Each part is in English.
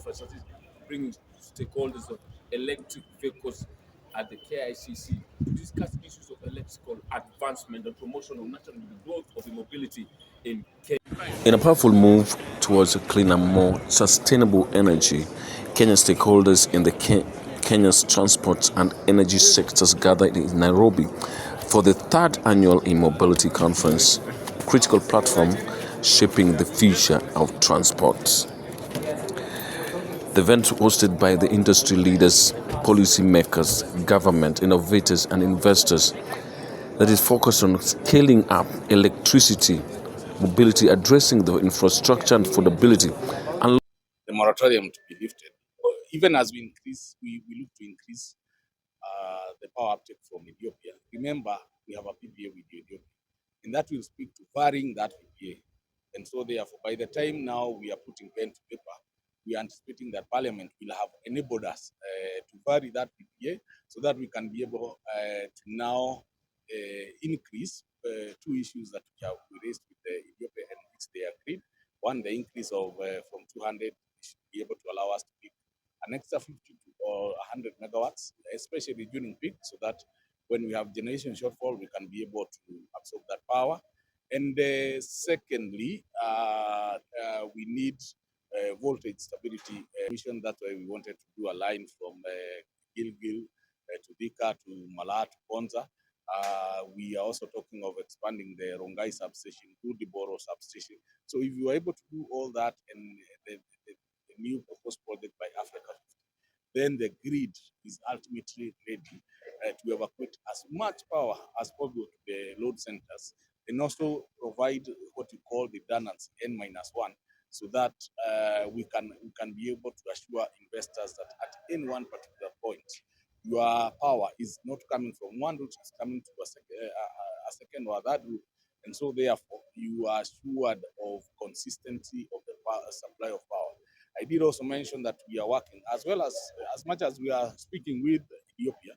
facilities, bringing stakeholders of electric vehicles at the KICC to discuss issues of electrical advancement and promotion of naturally the growth of mobility in Kenya. In a powerful move towards a cleaner, more sustainable energy, Kenya stakeholders in the Kenya's transport and energy sectors gathered in Nairobi for the third annual e-mobility conference, critical platform shaping the future of transport. The event hosted by the industry leaders, policymakers, government, innovators and investors that is focused on scaling up electricity, mobility, addressing the infrastructure and affordability, and the moratorium to be lifted. Even as we look to increase the power uptake from Ethiopia. Remember, we have a PPA with Ethiopia, and that will speak to varying that PPA. And so therefore, by the time now we are putting pen to paper, we are anticipating that Parliament will have enabled us to vary that PPA so that we can be able to now increase two issues that we raised with Ethiopia and which they agreed. One, the increase of from 200 should be able to allow us to pick an extra 50 or 100 megawatts, especially during peak, so that when we have generation shortfall, we can be able to absorb that power. And secondly, we need voltage stability mission. That's why we wanted to do a line from Gilgil to Thika to Malaa to Ponza. We are also talking of expanding the Rongai substation to the Boro substation. So if you are able to do all that and the new proposed project by Africa, then the grid is ultimately ready to evacuate as much power as possible to the load centers, and also provide what we call the redundancy N-1, so that we can be able to assure investors that at any one particular point, your power is not coming from one route, it's coming to a second or a third route. And so therefore, you are assured of consistency of the supply of power. I did also mention that we are working, as well as much as we are speaking with Ethiopia,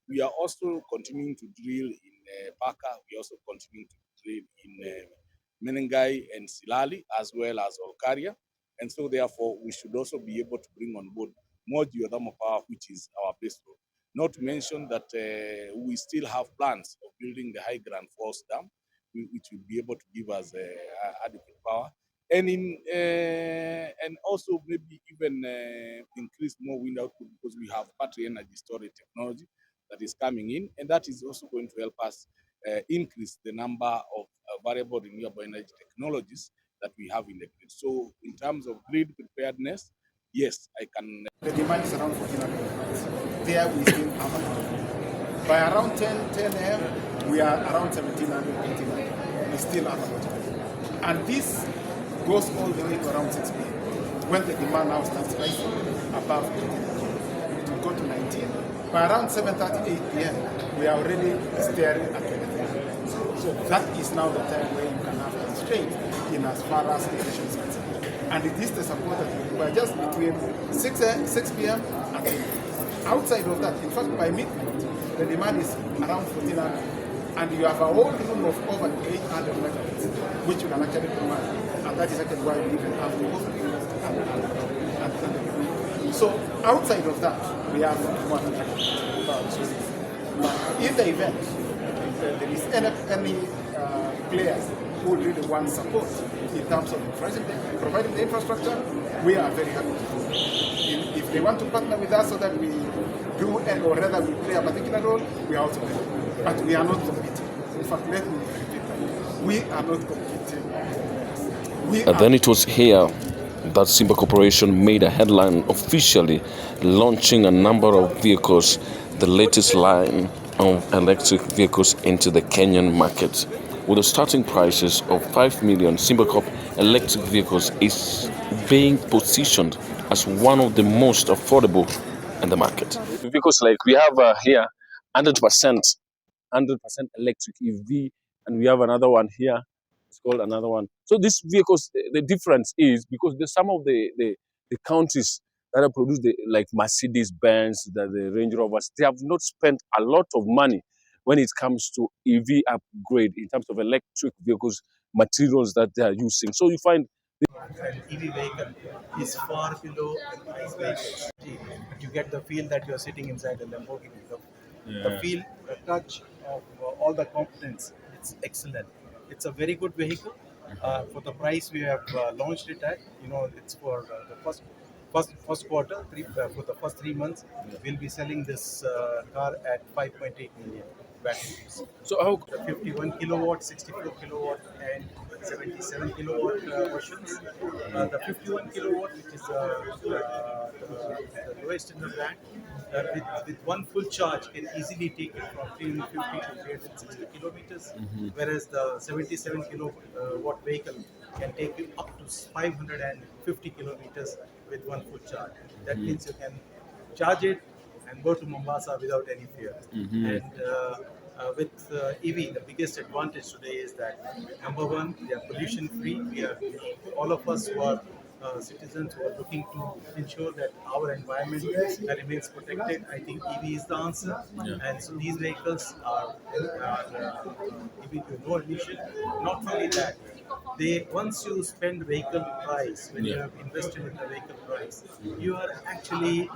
we are also continuing to drill in Paka. We are also continuing to drill in Menengai and Silali, as well as Olkaria. And so therefore, we should also be able to bring on board more geothermal power, which is our base load. Not to mention that we still have plans of building the High Grand Falls Dam, which will be able to give us adequate power. And and also maybe even increase more wind output, because we have battery energy storage technology that is coming in, and that is also going to help us increase the number of variable renewable energy technologies that we have in the grid. So in terms of grid preparedness, yes, I can. The demand is around 1,400 megawatts. There we still have a lot. By around 10 a.m., we are around 1,700, 1,800. We still have a lot. And this goes all the way to around 6 p.m. when the demand now starts rising above 18. It will go to 19. By around 7:30, 8 p.m., we are already staring at 23. So that is now the time where you can have constraint in as far as efficiency is concerned. And it is the support that we are just between 6 p.m. and 8. Outside of that, in fact, by midnight, the demand is around 1,400. And you have a whole room of over 800 megawatts, which you can actually command. And that is actually why we even have to offer and so outside of that, we have 100 megawatts. In the event, there is any players who really want support in terms of providing the infrastructure, we are very happy to do that. If they want to partner with us so that we do, or rather we play a particular role, we are also ready. But we are not competing. In fact, let me repeat that. We are not competing. And then it was here that Simba Corporation made a headline officially launching a number of vehicles, the latest line of electric vehicles into the Kenyan market. With the starting prices of 5 million, Simba Corp electric vehicles is being positioned as one of the most affordable in the market. Vehicles like we have here, 100% electric EV, and we have another one here. It's called another one. So these vehicles, the difference is because some of the countries that have produced like Mercedes-Benz, the Range Rovers, they have not spent a lot of money when it comes to EV upgrade in terms of electric vehicles, materials that they are using. So you find An EV vehicle is far below an ICE vehicle. But you get the feel that you're sitting inside a Lamborghini. The feel, the touch of all the components, it's excellent. It's a very good vehicle. For the price we have launched it at, it's for the first quarter, for the first 3 months, we'll be selling this car at 5.8 million batteries. So how? The 51 kilowatt, 64 kilowatt, and 77 kilowatt versions. The 51 kilowatt, which is the lowest in the brand, with one full charge can easily take it from 350 to 360 kilometers, whereas the 77 kilowatt vehicle can take you up to 550 kilometers with one full charge. That means you can charge it and go to Mombasa without any fear. And with EV, the biggest advantage today is that number one, they are pollution free. We are all of us who are citizens who are looking to ensure that our environment remains protected. I think EV is the answer, and so these vehicles are EV to no emission. Not only that, they once you spend vehicle price, when you have invested in the vehicle price, you are actually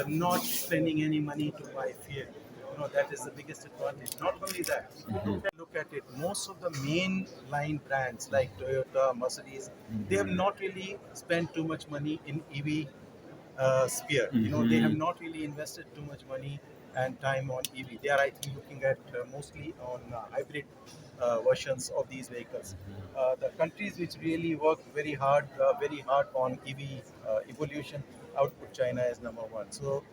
not spending any money to buy fuel. That is the biggest advantage. Not only that, look at it, most of the main line brands like Toyota, Mercedes, they have not really spent too much money in EV sphere. They have not really invested too much money and time on EV. They are, I think, looking at mostly on hybrid versions of these vehicles. The countries which really work very hard on EV evolution, output China is number one. So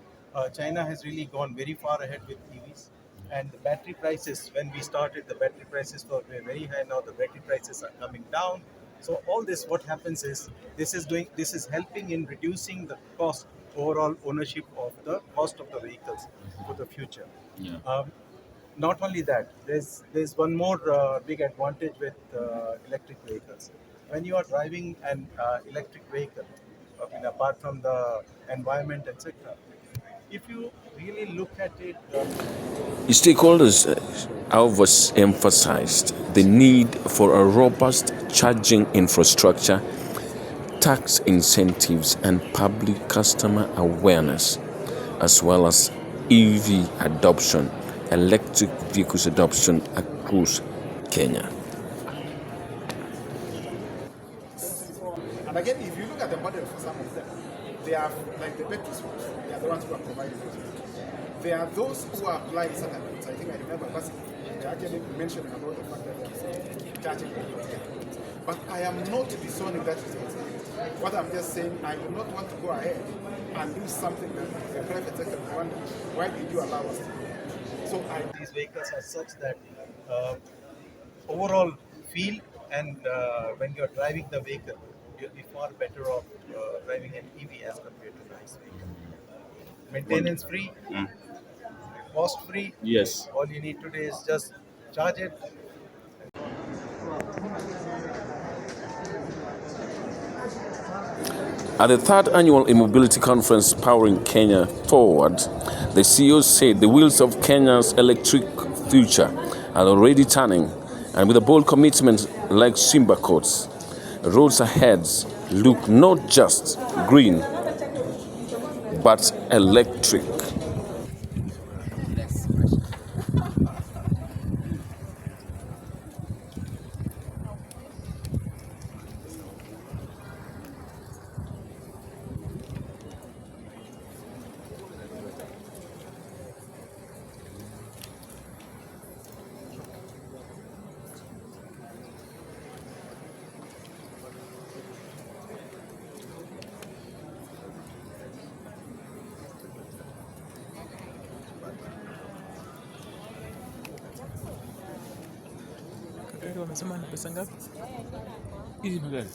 China has really gone very far ahead with EVs. And the battery prices, when we started, the battery prices were very high. Now the battery prices are coming down. So all this, what happens is, this is helping in reducing the cost, overall ownership of the cost of the vehicles for the future. Yeah. Not only that, there's one more big advantage with electric vehicles. When you are driving an electric vehicle, apart from the environment, etc., if you really look at it, Stakeholders, however, emphasized the need for a robust charging infrastructure, tax incentives, and public customer awareness, as well as EV adoption, electric vehicles adoption across Kenya. And again, if you look at the model for some of them, they are like the Betis ones. They are the ones who are providing those. There are those who are applying certain things. I think I remember last they actually mentioning about the fact that they are charging. But I am not disowning that result. What I'm just saying, I do not want to go ahead and do something that the private sector will wonder, why did you allow us to do that? So these vehicles are such that overall feel, and when you're driving the vehicle, you'll be far better off driving an EV as compared to an ICE vehicle. Maintenance free, cost free. Yes. All you need today is just charge it. At the third annual e-mobility conference Powering Kenya Forward, the CEO said the wheels of Kenya's electric future are already turning, and with a bold commitment like Simba Corp's, roads ahead look not just green, but electric. Wamesema ni pesa ngapi? Hizi magari.